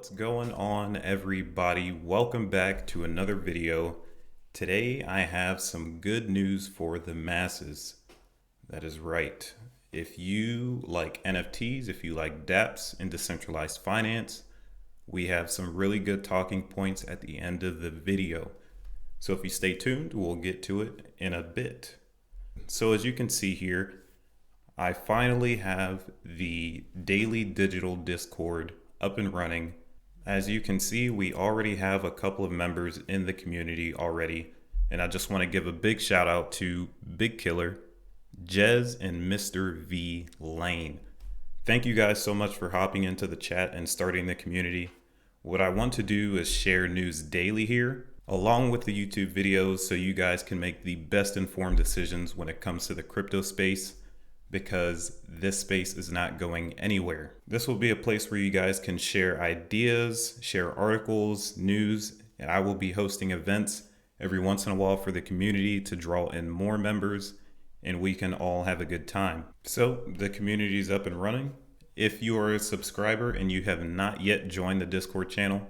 What's going on, everybody? Welcome back to another video. Today I have some good news for the masses. That is right. If you like NFTs, if you like DAPPS and decentralized finance, we have some really good talking points at the end of the video. So if you stay tuned, we'll get to it in a bit. So as you can see here, I finally have the daily digital Discord up and running. As you can see, we already have a couple of members in the community already. And I just want to give a big shout out to Big Killer, Jez, and Mr. V Lane. Thank you guys so much for hopping into the chat and starting the community. What I want to do is share news daily here, along with the YouTube videos, so you guys can make the best informed decisions when it comes to the crypto space, because this space is not going anywhere. This will be a place where you guys can share ideas, share articles, news, and I will be hosting events every once in a while for the community to draw in more members, and we can all have a good time. So the community is up and running. If you are a subscriber and you have not yet joined the Discord channel,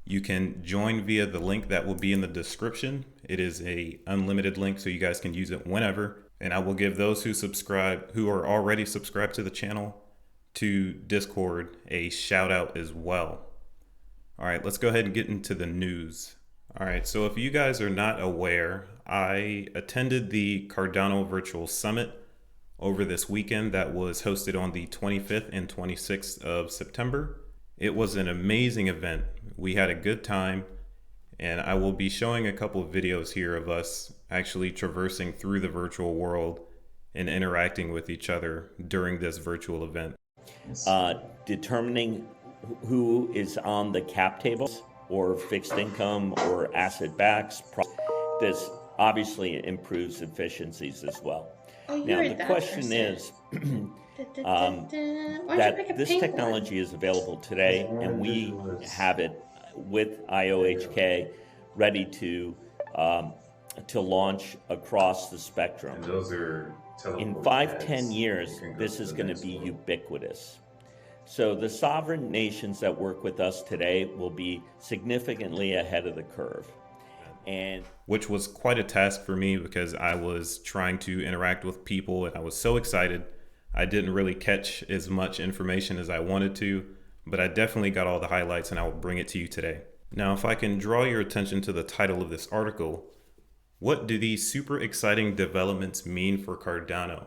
you can join via the link that will be in the description. It is a unlimited link, so you guys can use it whenever. And I will give those who are already subscribed to the channel to Discord a shout out as well. All right, let's go ahead and get into the news. All right, so if you guys are not aware, I attended the Cardano Virtual Summit over this weekend that was hosted on the 25th and 26th of September. It was an amazing event. We had a good time, and I will be showing a couple of videos here of us actually traversing through the virtual world and interacting with each other during this virtual event. Determining who is on the cap tables or fixed income or asset backs. This obviously improves efficiencies as well. Now the question is that this technology is available today, and we have it with IOHK ready to launch across the spectrum. And those are in 5-10 years, this is going to be ubiquitous. So the sovereign nations that work with us today will be significantly ahead of the curve. And which was quite a task for me, because I was trying to interact with people and I was so excited. I didn't really catch as much information as I wanted to, but I definitely got all the highlights, and I will bring it to you today. Now, if I can draw your attention to the title of this article, what do these super exciting developments mean for Cardano?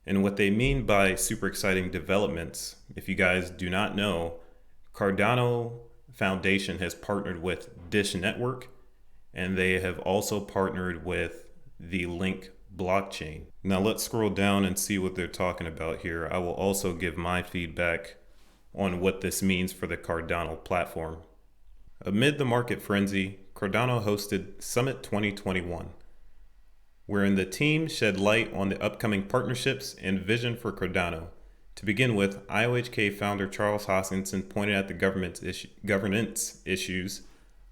And what they mean by super exciting developments, if you guys do not know, Cardano Foundation has partnered with Dish Network, and they have also partnered with the Link blockchain. Now let's scroll down and see what they're talking about here. I will also give my feedback on what this means for the Cardano platform. Amid the market frenzy, Cardano hosted Summit 2021, wherein the team shed light on the upcoming partnerships and vision for Cardano. To begin with, IOHK founder Charles Hoskinson pointed at the governance issues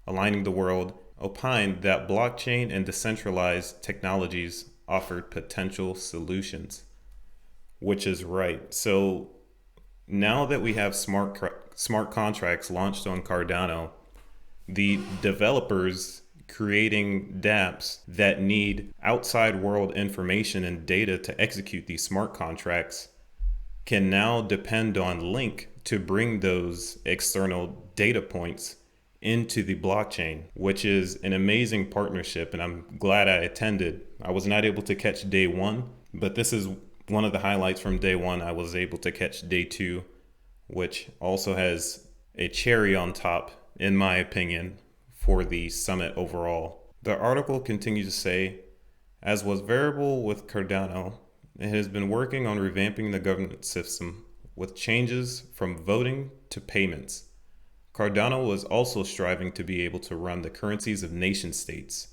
aligning the world, opined that blockchain and decentralized technologies offered potential solutions, which is right. So now that we have smart contracts launched on Cardano, the developers creating dApps that need outside world information and data to execute these smart contracts can now depend on Link to bring those external data points into the blockchain, which is an amazing partnership, and I'm glad I attended. I was not able to catch day one, but this is one of the highlights from day one. I was able to catch day two, which also has a cherry on top, in my opinion, for the summit overall. The article continues to say, as was variable with Cardano, it has been working on revamping the governance system with changes from voting to payments. Cardano was also striving to be able to run the currencies of nation states.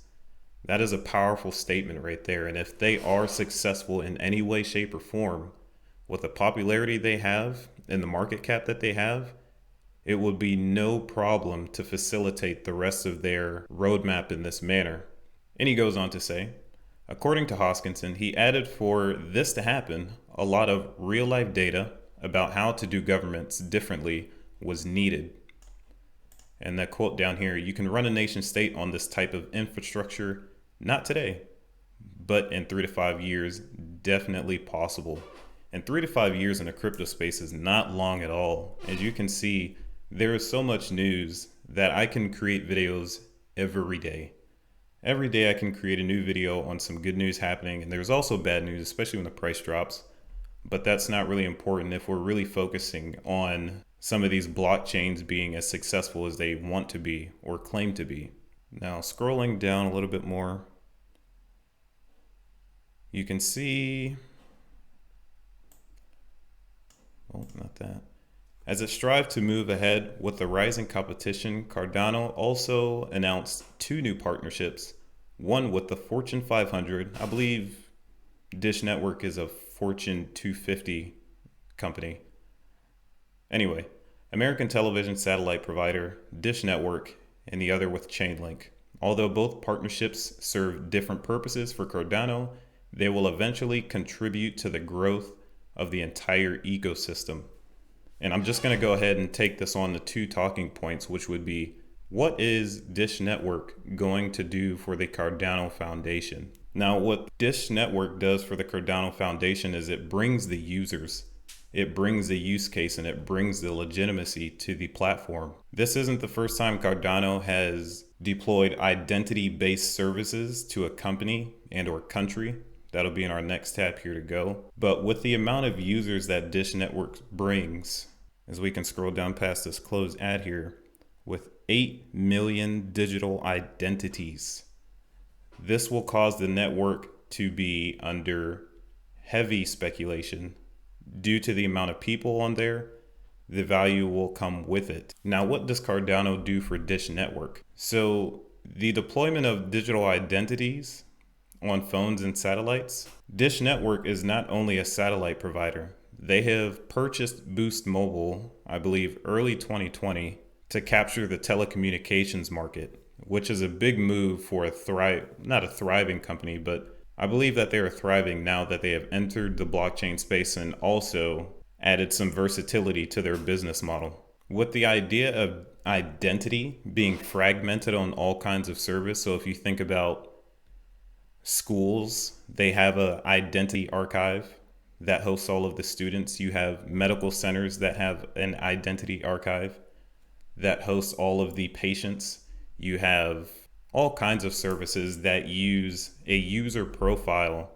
That is a powerful statement right there. And if they are successful in any way, shape, or form, with the popularity they have and the market cap that they have, it would be no problem to facilitate the rest of their roadmap in this manner. And he goes on to say, according to Hoskinson, he added for this to happen, a lot of real life data about how to do governments differently was needed. And that quote down here, you can run a nation state on this type of infrastructure, not today, but in 3 to 5 years, definitely possible. And 3 to 5 years in the crypto space is not long at all. As you can see, there is so much news that I can create videos every day. Every day I can create a new video on some good news happening, and there's also bad news, especially when the price drops. But that's not really important if we're really focusing on some of these blockchains being as successful as they want to be or claim to be. Now, scrolling down a little bit more, you can see, oh, not that. As it strived to move ahead with the rising competition, Cardano also announced 2 new partnerships, one with the Fortune 500. I believe Dish Network is a Fortune 250 company. Anyway, American television satellite provider, Dish Network, and the other with Chainlink. Although both partnerships serve different purposes for Cardano, they will eventually contribute to the growth of the entire ecosystem. And I'm just going to go ahead and take this on the 2 talking points, which would be, what is Dish Network going to do for the Cardano Foundation? Now, what Dish Network does for the Cardano Foundation is it brings the users, it brings the use case, and it brings the legitimacy to the platform. This isn't the first time Cardano has deployed identity-based services to a company and or country. That'll be in our next tab here to go. But with the amount of users that Dish Network brings, as we can scroll down past this closed ad here, with 8 million digital identities, this will cause the network to be under heavy speculation. Due to the amount of people on there, the value will come with it. Now, what does Cardano do for Dish Network? So the deployment of digital identities on phones and satellites, Dish Network is not only a satellite provider. They have purchased Boost Mobile, I believe early 2020, to capture the telecommunications market, which is a big move for not a thriving company, but I believe that they are thriving now that they have entered the blockchain space and also added some versatility to their business model. With the idea of identity being fragmented on all kinds of service, so if you think about schools, they have an identity archive that hosts all of the students. You have medical centers that have an identity archive that hosts all of the patients. You have all kinds of services that use a user profile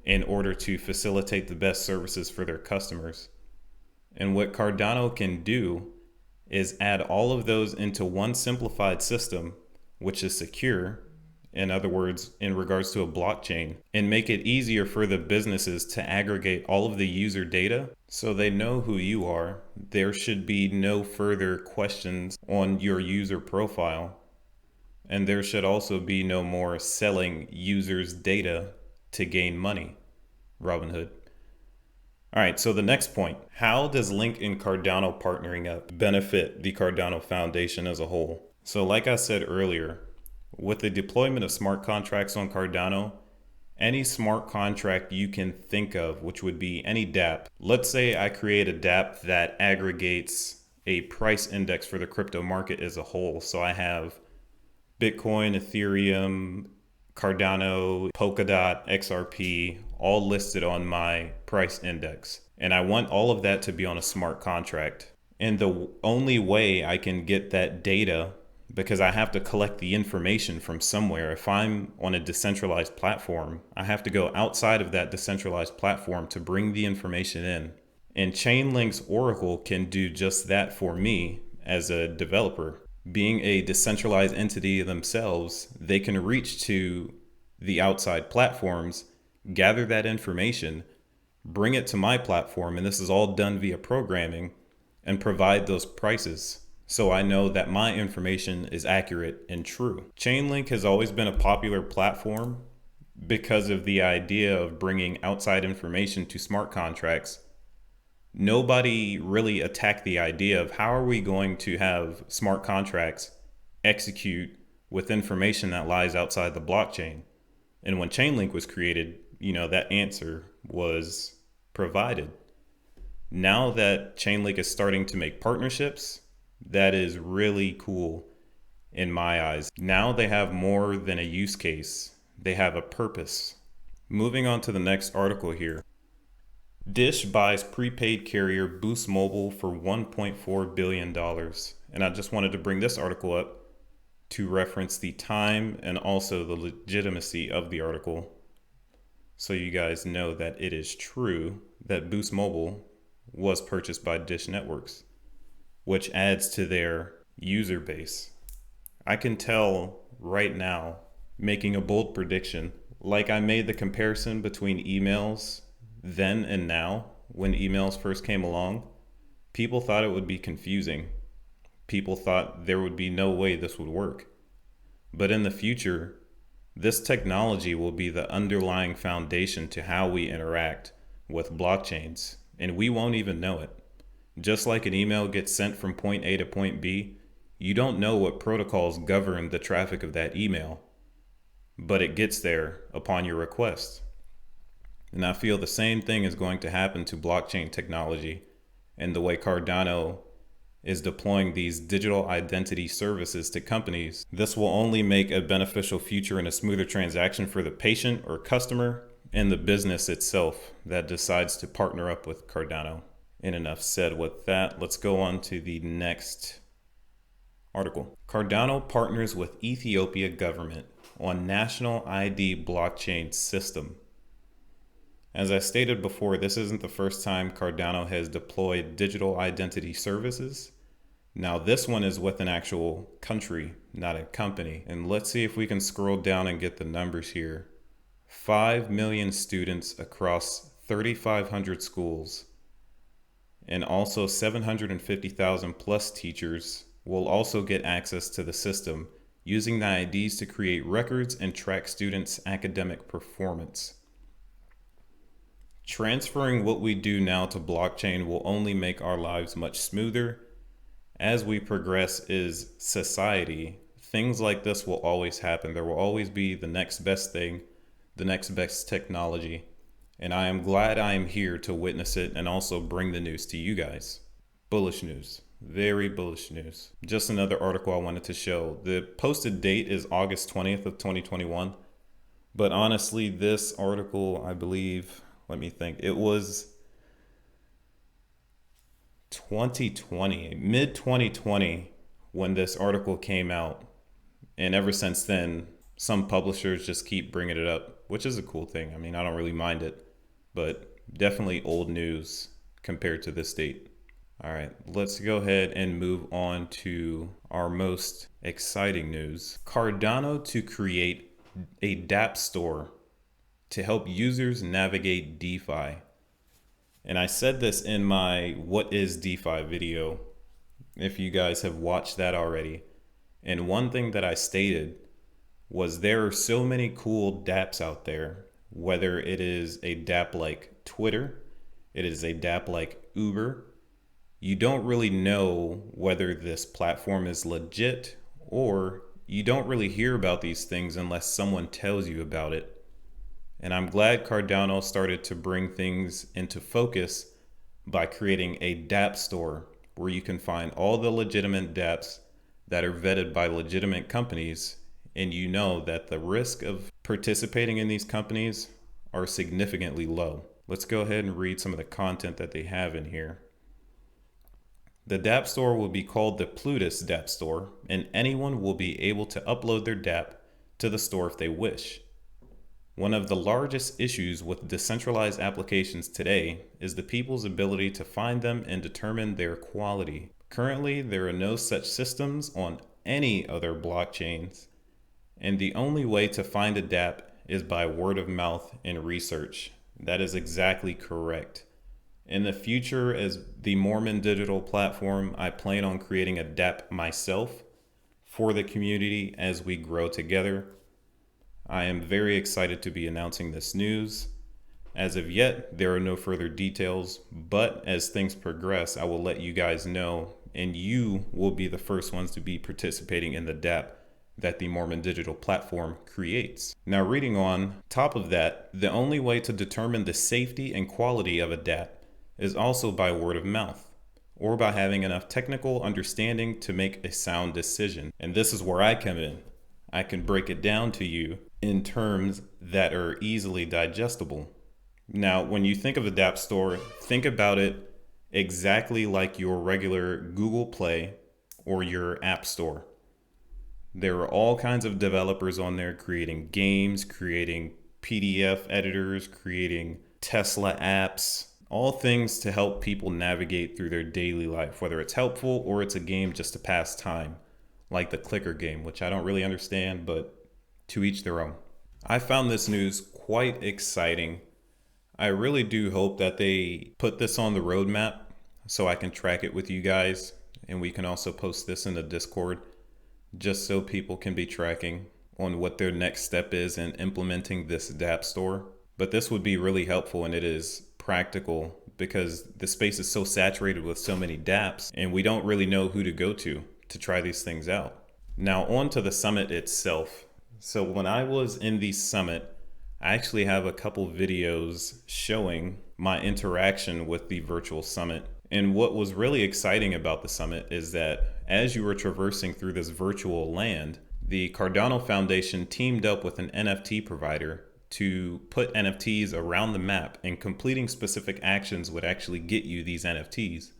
in order to facilitate the best services for their customers. And what Cardano can do is add all of those into one simplified system, which is secure, in other words, in regards to a blockchain, and make it easier for the businesses to aggregate all of the user data so they know who you are. There should be no further questions on your user profile. And there should also be no more selling users' data to gain money. Robinhood. All right, so the next point, how does Link and Cardano partnering up benefit the Cardano Foundation as a whole? So like I said earlier, with the deployment of smart contracts on Cardano, any smart contract you can think of, which would be any DAPP. Let's say I create a DAPP that aggregates a price index for the crypto market as a whole. So I have Bitcoin, Ethereum, Cardano, Polkadot, XRP, all listed on my price index. And I want all of that to be on a smart contract. And the only way I can get that data, because I have to collect the information from somewhere. If I'm on a decentralized platform, I have to go outside of that decentralized platform to bring the information in. And Chainlink's Oracle can do just that for me as a developer. Being a decentralized entity themselves, they can reach to the outside platforms, gather that information, bring it to my platform, and this is all done via programming, and provide those prices. So I know that my information is accurate and true. Chainlink has always been a popular platform because of the idea of bringing outside information to smart contracts. Nobody really attacked the idea of how are we going to have smart contracts execute with information that lies outside the blockchain. And when Chainlink was created, that answer was provided. Now that Chainlink is starting to make partnerships, that is really cool. in my eyes. Now they have more than a use case, they have a purpose. Moving on to the next article here. Dish buys prepaid carrier Boost Mobile for $1.4 billion. And I just wanted to bring this article up to reference the time and also the legitimacy of the article, so you guys know that it is true that Boost Mobile was purchased by Dish Networks, which adds to their user base. I can tell right now, making a bold prediction, like I made the comparison between emails then and now. When emails first came along, people thought it would be confusing. People thought there would be no way this would work. But in the future, this technology will be the underlying foundation to how we interact with blockchains, and we won't even know it. Just like an email gets sent from point A to point B, you don't know what protocols govern the traffic of that email, but it gets there upon your request. And I feel the same thing is going to happen to blockchain technology and the way Cardano is deploying these digital identity services to companies. This will only make a beneficial future and a smoother transaction for the patient or customer and the business itself that decides to partner up with Cardano. And enough said with that, let's go on to the next article. Cardano partners with Ethiopia government on national ID blockchain system. As I stated before, this isn't the first time Cardano has deployed digital identity services. Now this one is with an actual country, not a company. And let's see if we can scroll down and get the numbers here. 5 million students across 3,500 schools, and also 750,000 plus teachers will also get access to the system, using the IDs to create records and track students' academic performance. Transferring what we do now to blockchain will only make our lives much smoother. As we progress as society, things like this will always happen. There will always be the next best thing, the next best technology. And I am glad I am here to witness it and also bring the news to you guys. Bullish news, very bullish news. Just another article I wanted to show. The posted date is August 20th of 2021. But honestly, this article, I believe, let me think, it was 2020, mid 2020 when this article came out. And ever since then, some publishers just keep bringing it up, which is a cool thing. I mean, I don't really mind it, but definitely old news compared to this date. All right, let's go ahead and move on to our most exciting news. Cardano to create a DAPP Store to help users navigate DeFi. And I said this in my What is DeFi video, if you guys have watched that already. And one thing that I stated was there are so many cool dApps out there, whether it is a dApp like Twitter, it is a dApp like Uber. You don't really know whether this platform is legit, or you don't really hear about these things unless someone tells you about it. And I'm glad Cardano started to bring things into focus by creating a DAPP Store where you can find all the legitimate dApps that are vetted by legitimate companies, and you know that the risk of participating in these companies are significantly low. Let's go ahead and read some of the content that they have in here. The DAPP Store will be called the Plutus DAPP Store, and anyone will be able to upload their dApp to the store if they wish. One of the largest issues with decentralized applications today is the people's ability to find them and determine their quality. Currently, there are no such systems on any other blockchains, and the only way to find a dApp is by word of mouth and research. That is exactly correct. In the future, as the Morman digital platform, I plan on creating a dApp myself for the community as we grow together. I am very excited to be announcing this news. As of yet, there are no further details, but as things progress, I will let you guys know, and you will be the first ones to be participating in the dApp that the Morman digital platform creates. Now, reading on top of that, the only way to determine the safety and quality of a dApp is also by word of mouth, or by having enough technical understanding to make a sound decision. And this is where I come in. I can break it down to you in terms that are easily digestible. Now, when you think of the DAPP Store, think about it exactly like your regular Google Play or your App Store. There are all kinds of developers on there creating games, creating PDF editors, creating Tesla apps, all things to help people navigate through their daily life, whether it's helpful or it's a game just to pass time, like the clicker game, which I don't really understand, but to each their own. I found this news quite exciting. I really do hope that they put this on the roadmap so I can track it with you guys, and we can also post this in the Discord just so people can be tracking on what their next step is in implementing this DAPP Store. But this would be really helpful, and it is practical because the space is so saturated with so many DAPPs and we don't really know who to go to try these things out. Now on to the summit itself. So when I was in the summit, I actually have a couple videos showing my interaction with the virtual summit. And what was really exciting about the summit is that as you were traversing through this virtual land, the Cardano Foundation teamed up with an NFT provider to put NFTs around the map, and completing specific actions would actually get you these NFTs,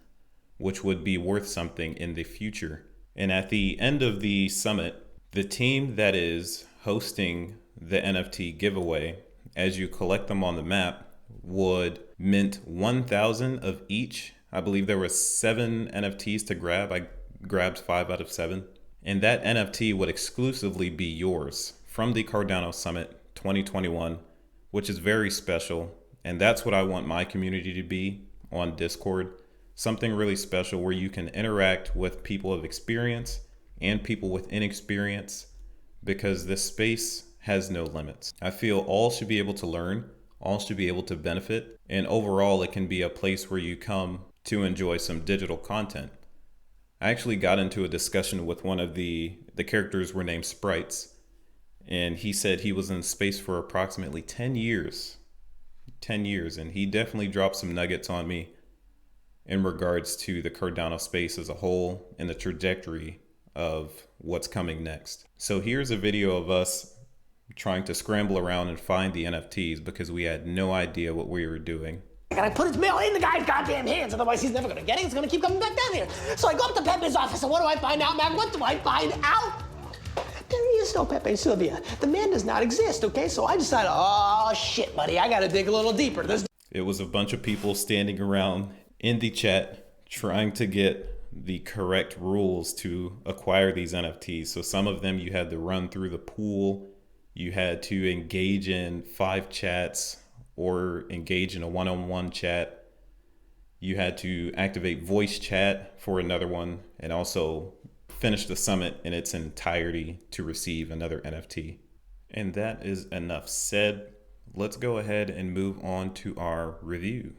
which would be worth something in the future. And at the end of the summit, the team that is hosting the NFT giveaway, as you collect them on the map, would mint 1,000 of each. I believe there were 7 NFTs to grab. I grabbed 5 out of 7. And that NFT would exclusively be yours from the Cardano Summit 2021, which is very special. And that's what I want my community to be on Discord. Something really special where you can interact with people of experience and people with inexperience, because this space has no limits. I feel all should be able to learn, all should be able to benefit, and overall it can be a place where you come to enjoy some digital content. I actually got into a discussion with one of the characters were named Sprites, and he said he was in space for approximately 10 years. 10 years, and he definitely dropped some nuggets on me in regards to the Cardano space as a whole and the trajectory of what's coming next. So here's a video of us trying to scramble around and find the NFTs because we had no idea what we were doing. I gotta put his mail in the guy's goddamn hands, otherwise he's never gonna get it. He's gonna keep coming back down here. So I go up to Pepe's office, and what do I find out, man? What do I find out? There is no Pepe Sylvia. The man does not exist, okay? So I decided, oh shit, buddy, I gotta dig a little deeper. It was a bunch of people standing around in the chat trying to get the correct rules to acquire these NFTs. So some of them you had to run through the pool, you had to engage in 5 chats, or engage in a one-on-one chat. You had to activate voice chat for another one, and also finish the summit in its entirety to receive another NFT. And that is enough said. Let's go ahead and move on to our review.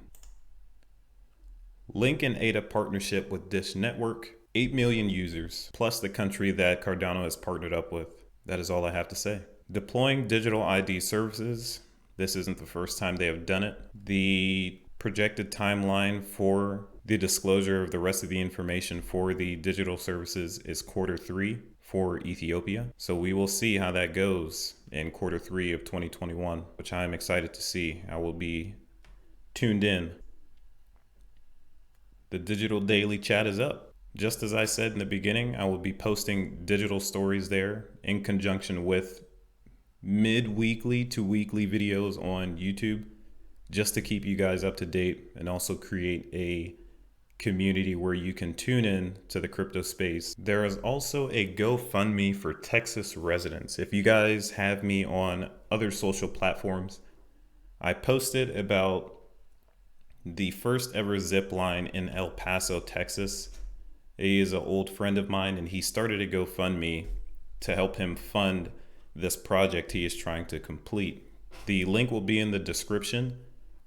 Link and ADA partnership with Dish Network, 8 million users, plus the country that Cardano has partnered up with. That is all I have to say. Deploying digital ID services. This isn't the first time they have done it. The projected timeline for the disclosure of the rest of the information for the digital services is Q3 for Ethiopia. So we will see how that goes in Q3 of 2021, which I am excited to see. I will be tuned in. The digital daily chat is up. Just as I said in the beginning, I will be posting digital stories there in conjunction with mid-weekly to weekly videos on YouTube, just to keep you guys up to date and also create a community where you can tune in to the crypto space. There is also a GoFundMe for Texas residents. If you guys have me on other social platforms, I posted about the first ever zip line in El Paso, Texas. He is an old friend of mine, and he started a GoFundMe to help him fund this project he is trying to complete. The link will be in the description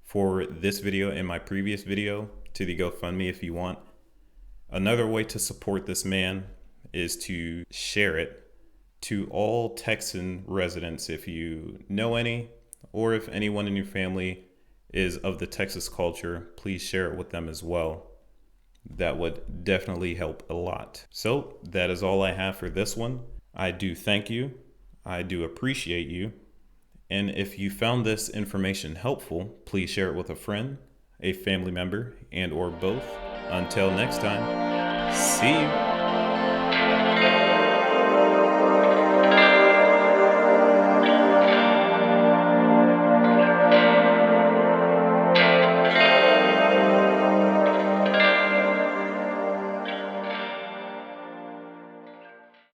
for this video and my previous video to the GoFundMe if you want. Another way to support this man is to share it to all Texan residents if you know any, or if anyone in your family is of the Texas culture, please share it with them as well. that would definitely help a lot. So that is all I have for this one. I do thank you. I do appreciate you. And if you found this information helpful, please share it with a friend, a family member, and or both. Until next time, see you.